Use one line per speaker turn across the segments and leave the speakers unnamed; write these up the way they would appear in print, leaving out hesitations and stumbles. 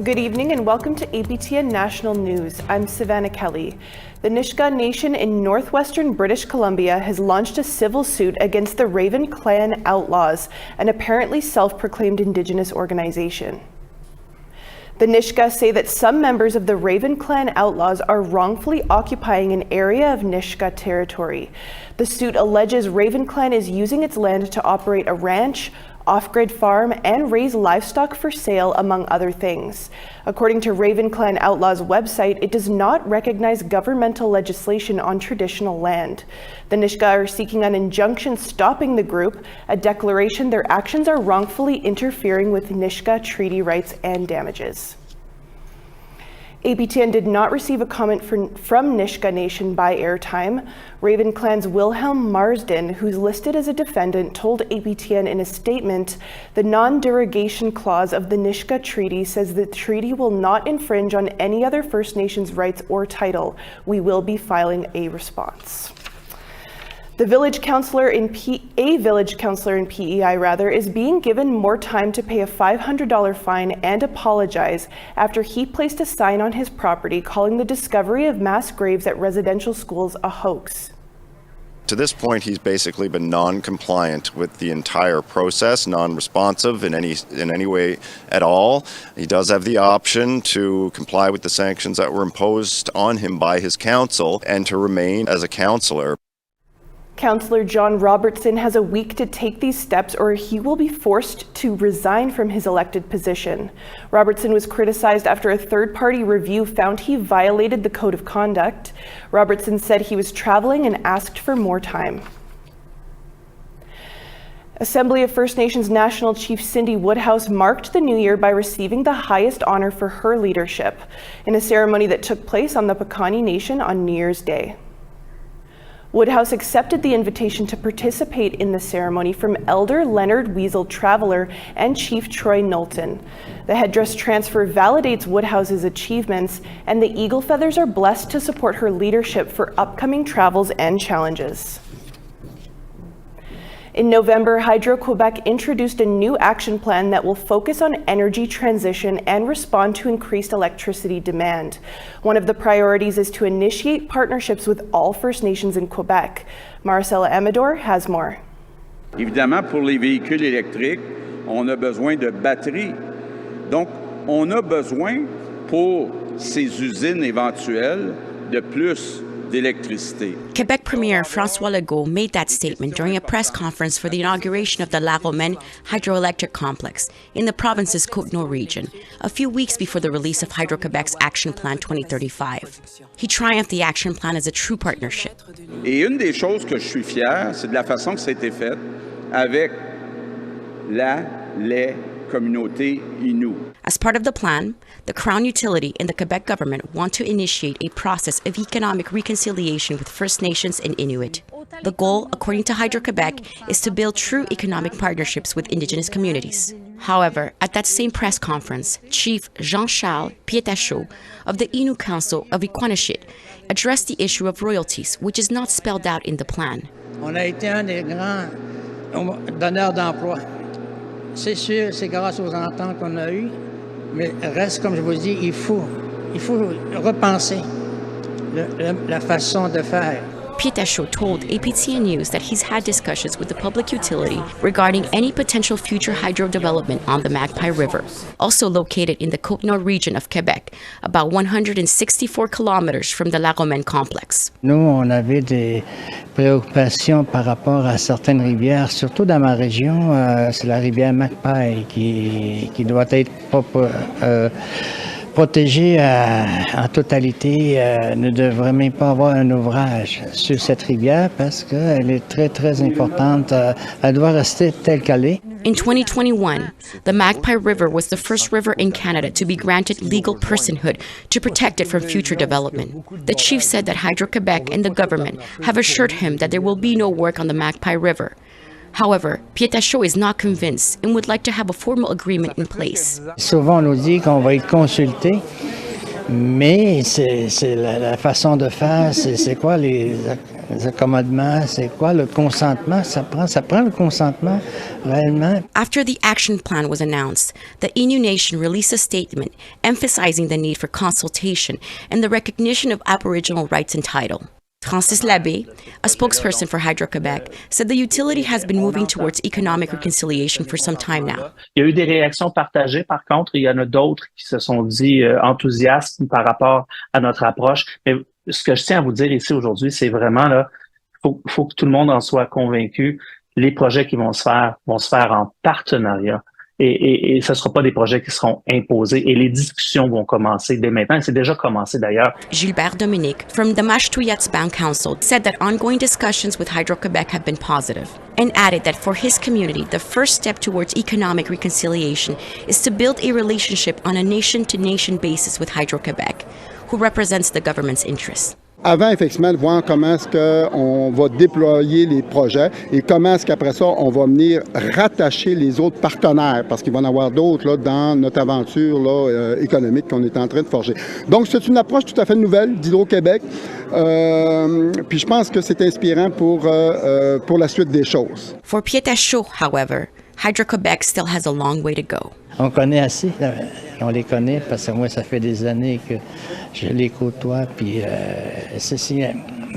Good evening and welcome to APTN National News. I'm Savannah Kelly. The Nisga'a Nation in northwestern British Columbia has launched a civil suit against the Raven Clan Outlaws, an apparently self-proclaimed Indigenous organization. The Nisga'a say that some members of the Raven Clan Outlaws are wrongfully occupying an area of Nisga'a territory. The suit alleges Raven Clan is using its land to operate a ranch, off-grid farm, and raise livestock for sale, among other things. According to Raven Clan Outlaws' website, it does not recognize governmental legislation on traditional land. The Nisga'a are seeking an injunction stopping the group, a declaration their actions are wrongfully interfering with Nisga'a treaty rights and damages. APTN did not receive a comment from Nisga'a Nation by airtime. Raven Clan's Wilhelm Marsden, who's listed as a defendant, told APTN in a statement, the non-derogation clause of the Nisga'a Treaty says the treaty will not infringe on any other First Nations rights or title. We will be filing a response. A village councillor in PEI is being given more time to pay a $500 fine and apologize after he placed a sign on his property calling the discovery of mass graves at residential schools a hoax.
To this point, he's basically been non-compliant with the entire process, non-responsive in any way at all. He does have the option to comply with the sanctions that were imposed on him by his council and to remain as a councillor.
Councillor John Robertson has a week to take these steps or he will be forced to resign from his elected position. Robertson was criticized after a third-party review found he violated the code of conduct. Robertson said he was traveling and asked for more time. Assembly of First Nations National Chief Cindy Woodhouse marked the new year by receiving the highest honor for her leadership in a ceremony that took place on the Piikani Nation on New Year's Day. Woodhouse accepted the invitation to participate in the ceremony from Elder Leonard Weasel Traveler and Chief Troy Knowlton. The headdress transfer validates Woodhouse's achievements, and the eagle feathers are blessed to support her leadership for upcoming travels and challenges. In November, Hydro-Quebec introduced a new action plan that will focus on energy transition and respond to increased electricity demand. One of the priorities is to initiate partnerships with all First Nations in Quebec. Marcella Amador has more.
Évidemment, pour les véhicules électriques, on a besoin de batteries. Donc, on a besoin pour ces usines éventuelles de plus d'électricité.
Quebec Premier François Legault made that statement during a press conference for the inauguration of the Lac-Romaine hydroelectric complex in the province's Côte-Nord region, a few weeks before the release of Hydro-Quebec's Action Plan 2035. He triumphed the action plan as a true partnership.
Et une des choses que je suis fier, c'est de la façon que ça a été fait avec les communautés Innu.
As part of the plan, the Crown Utility and the Quebec government want to initiate a process of economic reconciliation with First Nations and Inuit. The goal, according to Hydro-Quebec, is to build true economic partnerships with Indigenous communities. However, at that same press conference, Chief Jean-Charles Pietachot of the Innu Council of Iqaluit addressed the issue of royalties, which is not spelled out in the plan.
On a été un des grands donneurs d'emploi. C'est sûr, c'est grâce aux ententes qu'on a eues, mais reste, comme je vous dis, il faut repenser la façon de faire.
Pietachot told APTN News that he's had discussions with the public utility regarding any potential future hydro development on the Magpie River, also located in the Côte-Nord region of Quebec, about 164 kilometers from the Lac-Romaine complex.
Nous, on avait des préoccupations par rapport à certaines rivières, surtout dans ma région, c'est la rivière Magpie qui doit être protégée en totalité, ne devrait même pas avoir un ouvrage sur cette rivière parce qu'elle est très, très importante. Elle doit rester telle qu'elle est.
In 2021, the Magpie River was the first river in Canada to be granted legal personhood to protect it from future development. The chief said that Hydro-Quebec and the government have assured him that there will be no work on the Magpie River. However, Pietachot is not convinced and would like to have a formal agreement in place.
Souvent, on nous dit qu'on va être consulté, mais c'est la façon de faire, c'est quoi Les accommodements, c'est quoi le consentement? Ça prend le consentement réellement.
After the action plan was announced, the Innu Nation released a statement emphasizing the need for consultation and the recognition of Aboriginal rights and title. Francis Labbé, a spokesperson for Hydro-Québec, said the utility has been moving towards economic reconciliation for some time now.
Il y a eu des réactions partagées, par contre, il y en a d'autres qui se sont dit enthousiastes par rapport à notre approche. Mais ce que je tiens à vous dire ici aujourd'hui, c'est vraiment là, faut que tout le monde en soit convaincu. Les projets qui vont se faire en partenariat. Et ce ne sera pas des projets qui seront imposés. Et les discussions vont commencer dès maintenant. C'est déjà commencé d'ailleurs.
Gilbert Dominique from the Mashtouyatsbang Council said that ongoing discussions with Hydro-Québec have been positive and added that for his community, the first step towards economic reconciliation is to build a relationship on a nation-to-nation basis with Hydro-Québec, who represents the government's interests.
Avant, effectivement, de voir comment est-ce qu'on va déployer les projets et comment est-ce qu'après ça, on va venir rattacher les autres partenaires, parce qu'il va y en avoir d'autres là, dans notre aventure là, économique qu'on est en train de forger. Donc, c'est une approche tout à fait nouvelle d'Hydro-Québec. Puis je pense que c'est inspirant pour la suite des choses.
For Pieta Chaud, however, Hydro-Québec still has a long way to go.
On connaît assez, on les connaît parce que moi, ça fait des années que je les côtoie, puis il y a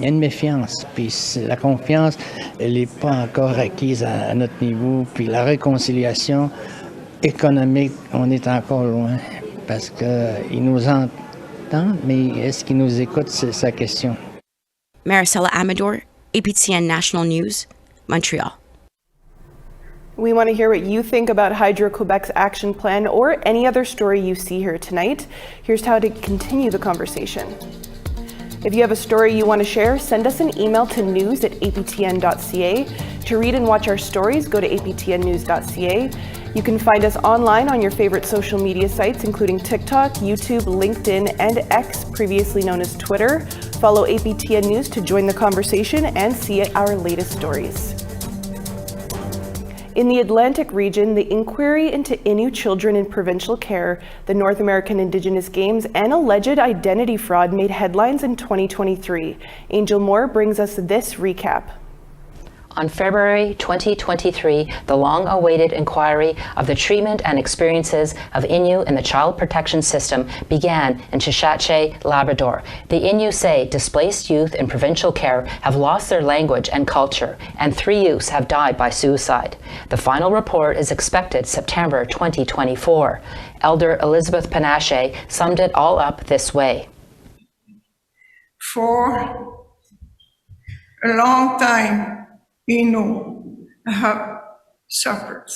une méfiance, puis la confiance, elle n'est pas encore acquise à notre niveau, puis la réconciliation économique, on est encore loin, parce qu'ils nous entendent, mais est-ce qu'ils nous écoutent, c'est sa question.
Maricela Amador, APTN National News, Montreal.
We want to hear what you think about Hydro-Quebec's action plan or any other story you see here tonight. Here's how to continue the conversation. If you have a story you want to share, send us an email to news@aptn.ca. To read and watch our stories, go to aptnnews.ca. You can find us online on your favorite social media sites, including TikTok, YouTube, LinkedIn, and X, previously known as Twitter. Follow APTN News to join the conversation and see our latest stories. In the Atlantic region, the inquiry into Innu children in provincial care, the North American Indigenous Games, and alleged identity fraud made headlines in 2023. Angel Moore brings us this recap.
On February 2023, the long-awaited inquiry of the treatment and experiences of Innu in the child protection system began in Tshakatche, Labrador. The Innu say displaced youth in provincial care have lost their language and culture, and 3 youths have died by suicide. The final report is expected September 2024. Elder Elizabeth Panache summed it all up this way.
For a long time, Innu have suffered.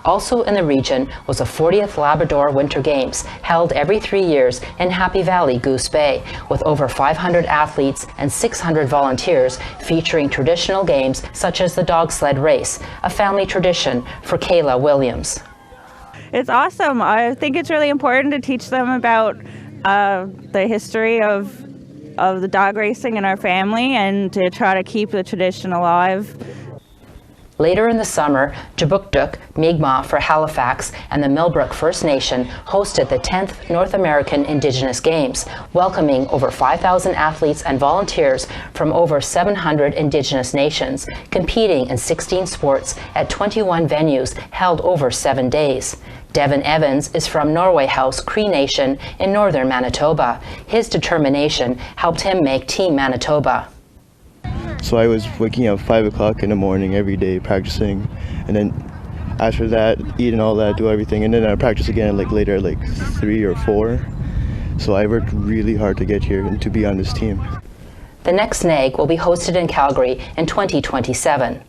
Also in the region was the 40th Labrador Winter Games, held every 3 years in Happy Valley, Goose Bay, with over 500 athletes and 600 volunteers, featuring traditional games such as the dog sled race, a family tradition for Kayla Williams.
It's awesome. I think it's really important to teach them about the history of the dog racing in our family and to try to keep the tradition alive.
Later in the summer, Jabukduk, Mi'kmaq for Halifax, and the Millbrook First Nation hosted the 10th North American Indigenous Games, welcoming over 5,000 athletes and volunteers from over 700 Indigenous nations, competing in 16 sports at 21 venues held over 7 days. Devin Evans is from Norway House Cree Nation in northern Manitoba. His determination helped him make Team Manitoba.
So I was waking up 5 o'clock in the morning every day practicing, and then after that, eat and all that, do everything, and then I practice again later at 3 or 4. So I worked really hard to get here and to be on this team.
The next NAG will be hosted in Calgary in 2027.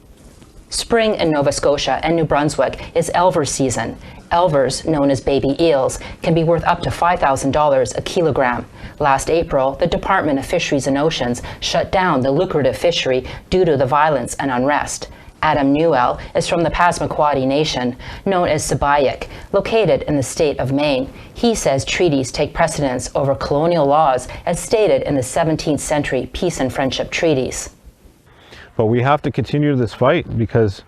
Spring in Nova Scotia and New Brunswick is elver season. Elvers, known as baby eels, can be worth up to $5,000 a kilogram. Last April, the Department of Fisheries and Oceans shut down the lucrative fishery due to the violence and unrest. Adam Newell is from the Passamaquoddy Nation, known as Sabayak, located in the state of Maine. He says treaties take precedence over colonial laws as stated in the 17th century peace and friendship treaties.
But we have to continue this fight because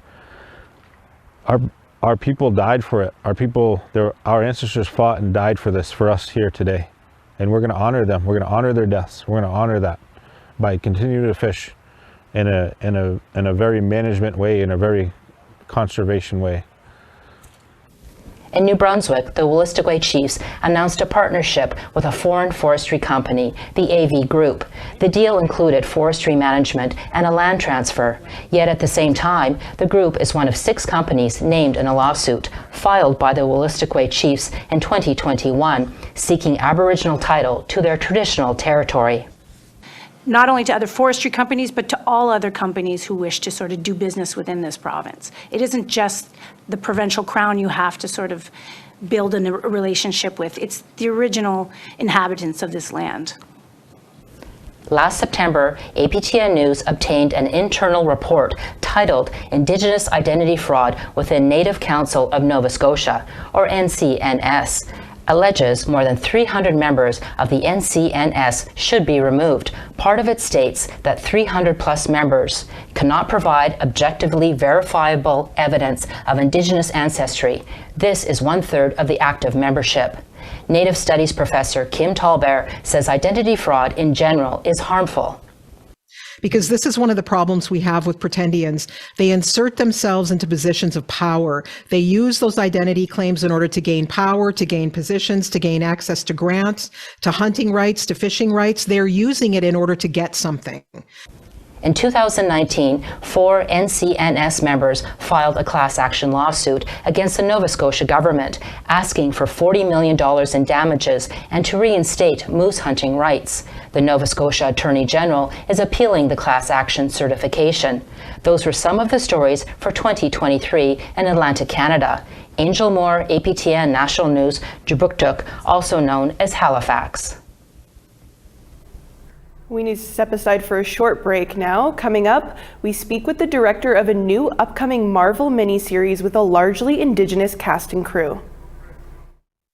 our people died for it. Our ancestors fought and died for this, for us here today. And we're going to honor them. We're going to honor their deaths. We're going to honor that. by continuing to fish in a very management way, in a very conservation way.
In New Brunswick, the Wolastoqey Chiefs announced a partnership with a foreign forestry company, the AV Group. The deal included forestry management and a land transfer. Yet at the same time, the group is one of 6 companies named in a lawsuit filed by the Wolastoqey Chiefs in 2021, seeking Aboriginal title to their traditional territory.
Not only to other forestry companies, but to all other companies who wish to sort of do business within this province. It isn't just the provincial crown you have to sort of build a relationship with. It's the original inhabitants of this land.
Last September, APTN News obtained an internal report titled Indigenous Identity Fraud within Native Council of Nova Scotia, or NCNS. Alleges more than 300 members of the NCNS should be removed. Part of it states that 300 plus members cannot provide objectively verifiable evidence of Indigenous ancestry. This is 1/3 of the active membership. Native Studies professor Kim Tallbear says identity fraud in general is harmful.
Because this is one of the problems we have with pretendians. They insert themselves into positions of power. They use those identity claims in order to gain power, to gain positions, to gain access to grants, to hunting rights, to fishing rights. They're using it in order to get something.
In 2019, 4 NCNS members filed a class action lawsuit against the Nova Scotia government, asking for $40 million in damages and to reinstate moose hunting rights. The Nova Scotia Attorney General is appealing the class action certification. Those were some of the stories for 2023 in Atlantic Canada. Angel Moore, APTN National News, Jubuktuk, also known as Halifax.
We need to step aside for a short break now. Coming up, we speak with the director of a new upcoming Marvel miniseries with a largely Indigenous cast and crew.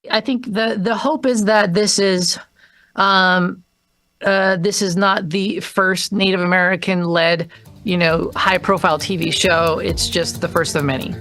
I think the hope is that this is not the first Native American-led, high-profile TV show. It's just the first of many.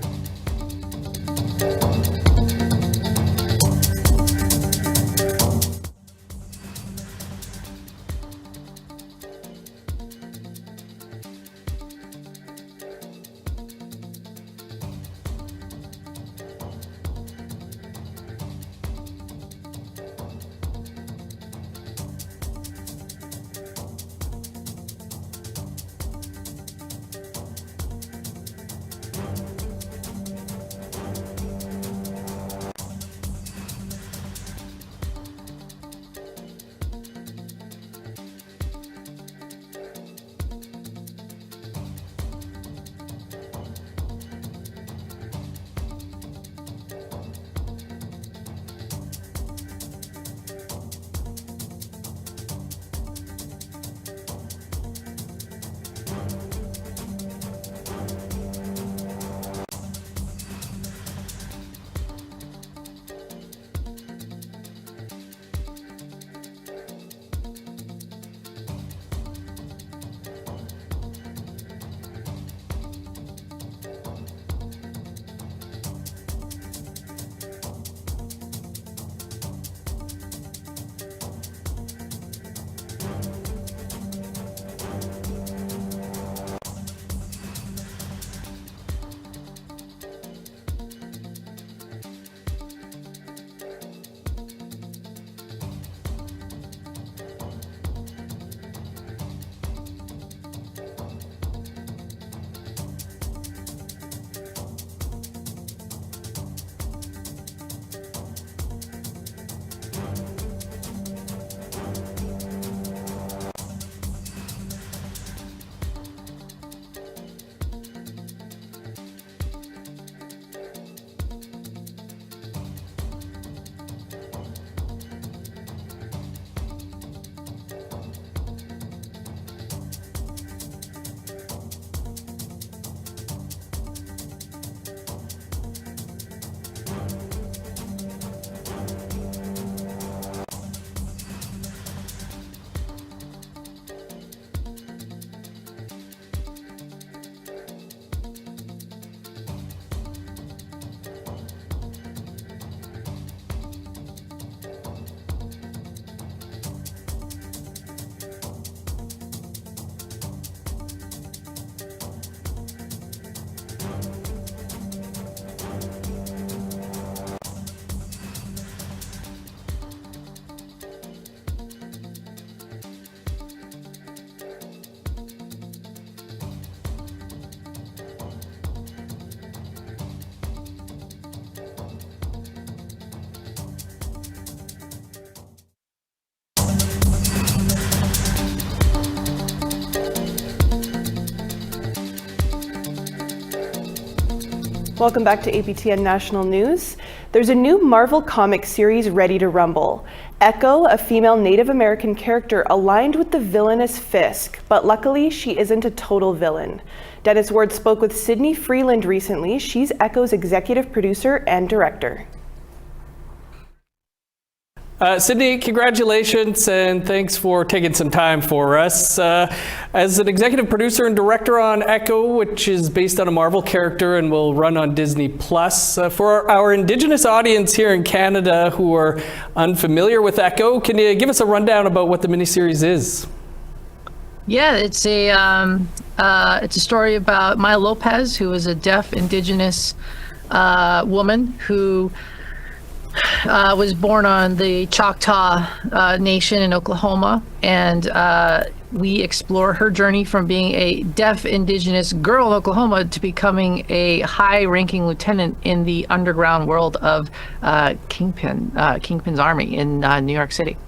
Welcome back to APTN National News. There's a new Marvel comic series ready to rumble. Echo, a female Native American character, aligned with the villainous Fisk, but luckily she isn't a total villain. Dennis Ward spoke with Sydney Freeland recently. She's Echo's executive producer and director.
Sydney, congratulations and thanks for taking some time for us. As an executive producer and director on Echo, which is based on a Marvel character and will run on Disney+, for our Indigenous audience here in Canada who are unfamiliar with Echo, can you give us a rundown about what the miniseries is?
Yeah, it's a story about Maya Lopez, who is a deaf Indigenous woman who was born on the Choctaw Nation in Oklahoma, and we explore her journey from being a deaf Indigenous girl in Oklahoma to becoming a high-ranking lieutenant in the underground world of Kingpin's army in New York City.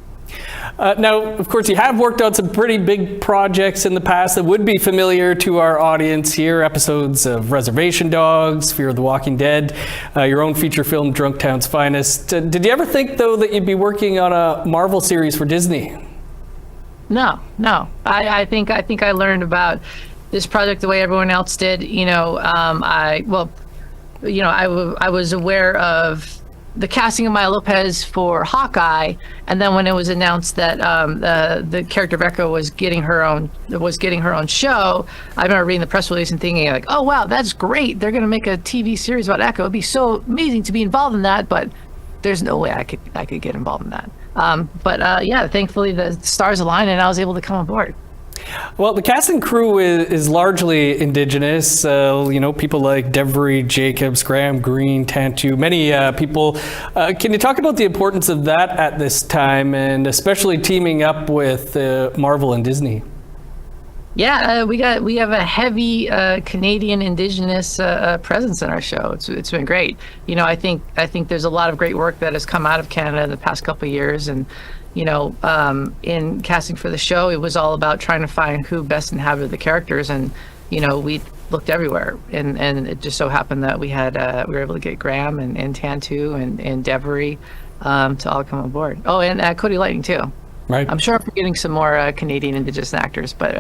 Now, of course, you have worked on some pretty big projects in the past that would be familiar to our audience here. Episodes of Reservation Dogs, Fear of the Walking Dead, your own feature film, Drunk Town's Finest. Did you ever think, though, that you'd be working on a Marvel series for Disney?
No. I think I learned about this project the way everyone else did. I was aware of the casting of Maya Lopez for Hawkeye, and then when it was announced that the character of Echo was getting her own show, I remember reading the press release and thinking like, oh wow, that's great, they're going to make a TV series about Echo. It'd be so amazing to be involved in that, but there's no way I could get involved in that. But thankfully the stars aligned and I was able to come on board.
Well, the cast and crew is largely Indigenous. People like Devery Jacobs, Graham Greene, Tantu, many people. Can you talk about the importance of that at this time, and especially teaming up with Marvel and Disney?
Yeah, we have a heavy Canadian Indigenous presence in our show. It's been great. I think there's a lot of great work that has come out of Canada in the past couple of years, and in casting for the show, it was all about trying to find who best inhabited the characters, and we looked everywhere, and it just so happened that we were able to get Graham and Tantu and Devery to all come on board. Oh, and Cody Lightning too.
Right.
I'm sure I'm forgetting some more Canadian Indigenous actors, but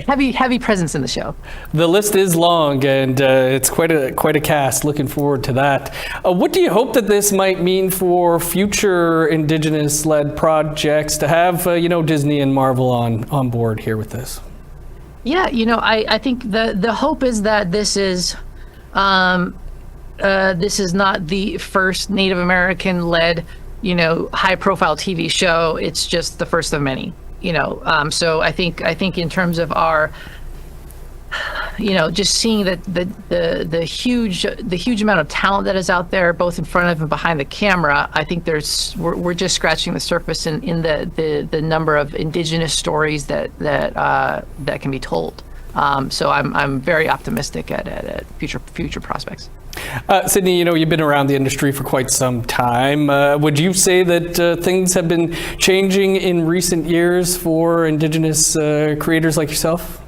heavy presence in the show.
The list is long, and it's quite a cast. Looking forward to that. What do you hope that this might mean for future Indigenous-led projects to have Disney and Marvel on board here with this?
Yeah, I think the hope is that this is not the first Native American-led high-profile TV show. It's just the first of many. So I think in terms of our, just seeing the huge amount of talent that is out there, both in front of and behind the camera. I think we're just scratching the surface in the number of Indigenous stories that can be told. So I'm very optimistic at future prospects.
Sydney, you've been around the industry for quite some time. Would you say that things have been changing in recent years for Indigenous creators like yourself?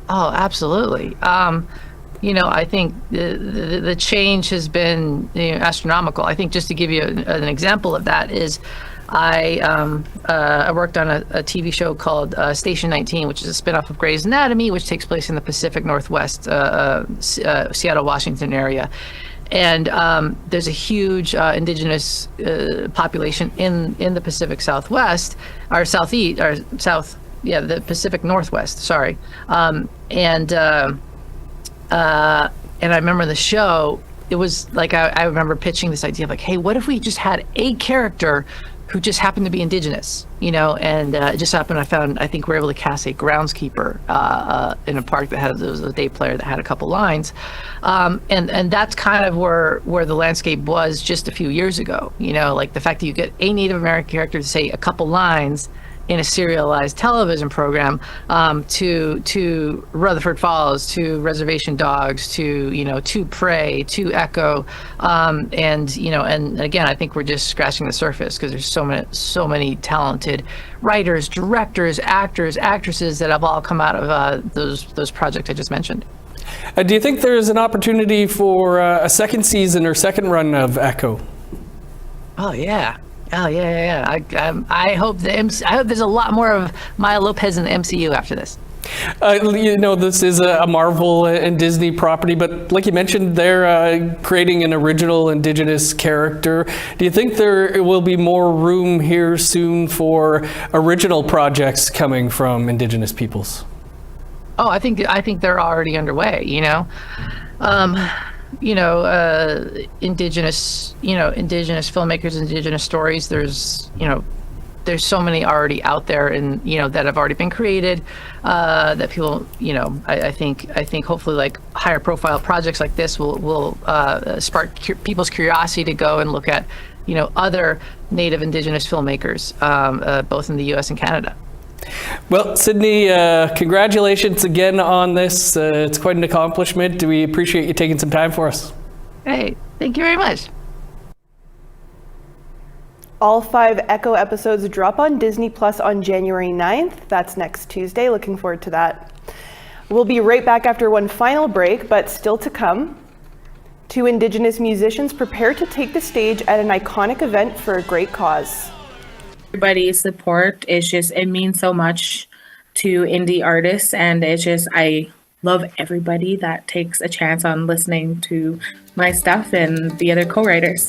Oh, absolutely. I think the change has been astronomical. I think just to give you an example of that is I worked on a TV show called Station 19, which is a spinoff of Grey's Anatomy, which takes place in the Pacific Northwest, Seattle, Washington area. And there's a huge Indigenous population in the Pacific Southwest, or Southeast, or South, the Pacific Northwest, sorry. And I remember the show, it was like, I remember pitching this idea of like, hey, what if we just had a character who just happened to be Indigenous, and it just happened. I think we were able to cast a groundskeeper in a park there was a day player that had a couple lines, and that's kind of where the landscape was just a few years ago. Like the fact that you get a Native American character to say a couple lines in a serialized television program, to Rutherford Falls, to Reservation Dogs, to Prey, to Echo, and again, I think we're just scratching the surface because there's so many talented writers, directors, actors, actresses that have all come out of those projects I just mentioned.
Do you think there's an opportunity for a second season or second run of Echo?
Oh yeah. I hope there's a lot more of Maya Lopez in the MCU after this.
This is a Marvel and Disney property, but like you mentioned, they're creating an original Indigenous character. Do you think there will be more room here soon for original projects coming from Indigenous peoples?
Oh, I think they're already underway. Indigenous filmmakers, Indigenous stories. There's so many already out there, and that have already been created. That people, I think hopefully like higher profile projects like this will spark people's curiosity to go and look at other Native Indigenous filmmakers, both in the U.S. and Canada.
Well, Sydney, congratulations again on this. It's quite an accomplishment. We appreciate you taking some time for us.
Hey, thank you very much.
All 5 Echo episodes drop on Disney Plus on January 9th. That's next Tuesday. Looking forward to that. We'll be right back after one final break, but still to come. 2 Indigenous musicians prepare to take the stage at an iconic event for a great cause.
Everybody's support it means so much to indie artists, and I love everybody that takes a chance on listening to my stuff and the other co-writers.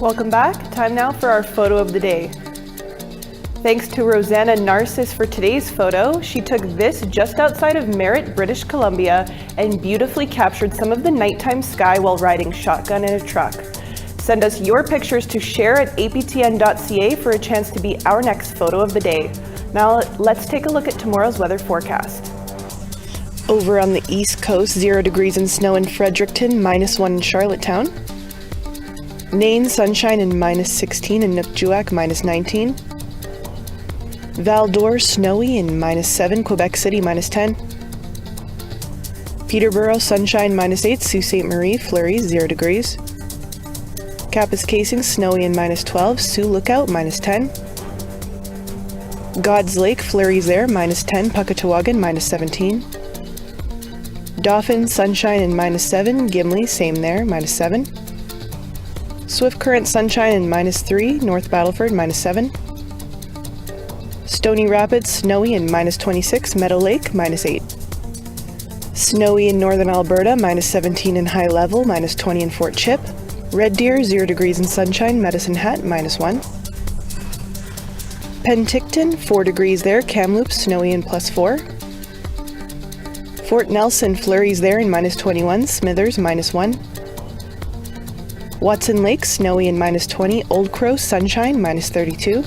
Welcome back. Time now for our photo of the day. Thanks to Rosanna Narcissus for today's photo. She took this just outside of Merritt, British Columbia, and beautifully captured some of the nighttime sky while riding shotgun in a truck. Send us your pictures to share@aptn.ca for a chance to be our next photo of the day. Now let's take a look at tomorrow's weather forecast. Over on the East Coast, 0 degrees and snow in Fredericton, -1 in Charlottetown. Nain, sunshine and -16 in Nukjuak, -19. Val-d'Or, snowy and -7, Quebec City, -10. Peterborough, sunshine, -8, Sault Ste. Marie, flurries, 0 degrees. Kapuskasing, snowy and -12. Sioux Lookout, -10. God's Lake, flurries there, -10. Puckatawagan, -17. Dauphin, sunshine and -7. Gimli, same there, -7. Swift Current, sunshine and -3. North Battleford, -7. Stony Rapids, snowy and -26. Meadow Lake, -8. Snowy in northern Alberta, -17 in High Level, -20 in Fort Chip. Red Deer, 0 degrees in sunshine. Medicine Hat, -1. Penticton, 4 degrees there. Kamloops, snowy and +4. Fort Nelson, flurries there and -21. Smithers, -1. Watson Lake, snowy and -20. Old Crow, sunshine, -32.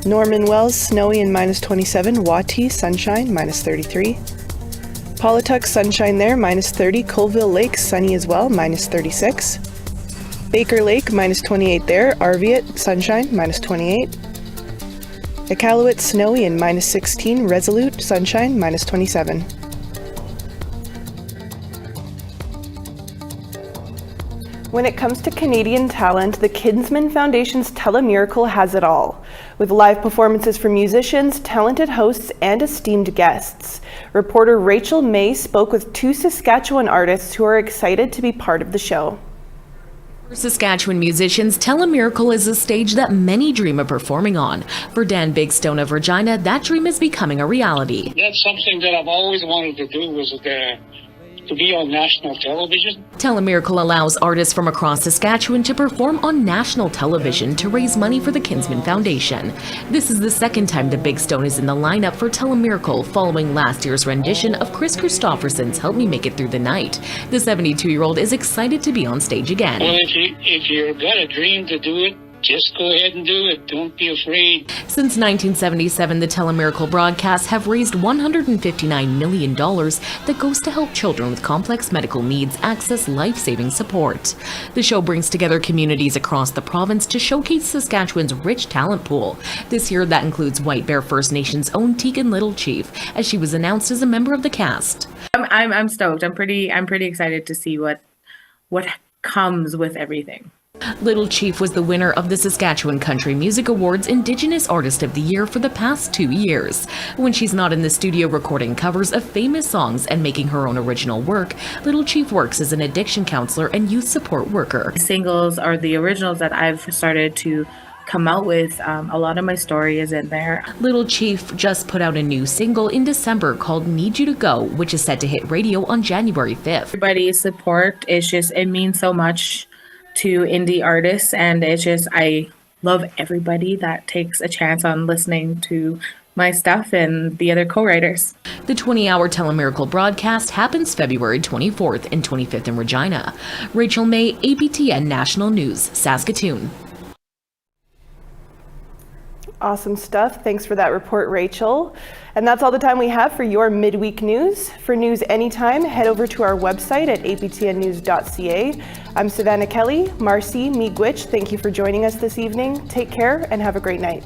Norman Wells, snowy and -27. Wauti, sunshine, -33. Paulatuck, sunshine there, -30. Colville Lake, sunny as well, -36. Baker Lake, -28 there. Arviat, sunshine, -28. Iqaluit, snowy and -16. Resolute, sunshine, -27. When it comes to Canadian talent, the Kinsman Foundation's TeleMiracle has it all, with live performances from musicians, talented hosts, and esteemed guests. Reporter Rachel May spoke with 2 Saskatchewan artists who are excited to be part of the show.
For Saskatchewan musicians, TeleMiracle is a stage that many dream of performing on. For Dan Bigstone of Regina, that dream is becoming a reality.
That's something that I've always wanted to do, was to be on national television.
TeleMiracle allows artists from across Saskatchewan to perform on national television to raise money for the Kinsman Foundation. This is the second time the Big Stone is in the lineup for TeleMiracle following last year's rendition of Chris Christopherson's Help Me Make It Through the Night. The 72-year-old is excited to be on stage again.
Well, if you've got a dream to do it, just go ahead and do it. Don't be afraid.
Since 1977, the TeleMiracle broadcasts have raised $159 million that goes to help children with complex medical needs access life-saving support. The show brings together communities across the province to showcase Saskatchewan's rich talent pool. This year, that includes White Bear First Nation's own Tegan Little Chief, as she was announced as a member of the cast.
I'm stoked. I'm pretty excited to see what comes with everything.
Little Chief was the winner of the Saskatchewan Country Music Awards Indigenous Artist of the Year for the past 2 years. When she's not in the studio recording covers of famous songs and making her own original work, Little Chief works as an addiction counselor and youth support worker.
Singles are the originals that I've started to come out with. A lot of my story is in there.
Little Chief just put out a new single in December called Need You to Go, which is set to hit radio on January 5th.
Everybody's support, it means so much to indie artists, and I love everybody that takes a chance on listening to my stuff and the other co-writers.
The 20-hour TeleMiracle broadcast happens February 24th and 25th in Regina. Rachel May, APTN National News, Saskatoon.
Awesome stuff. Thanks for that report, Rachel. And that's all the time we have for your midweek news. For news anytime, head over to our website at aptnnews.ca. I'm Savannah Kelly. Marcy Miigwech, thank you for joining us this evening. Take care and have a great night.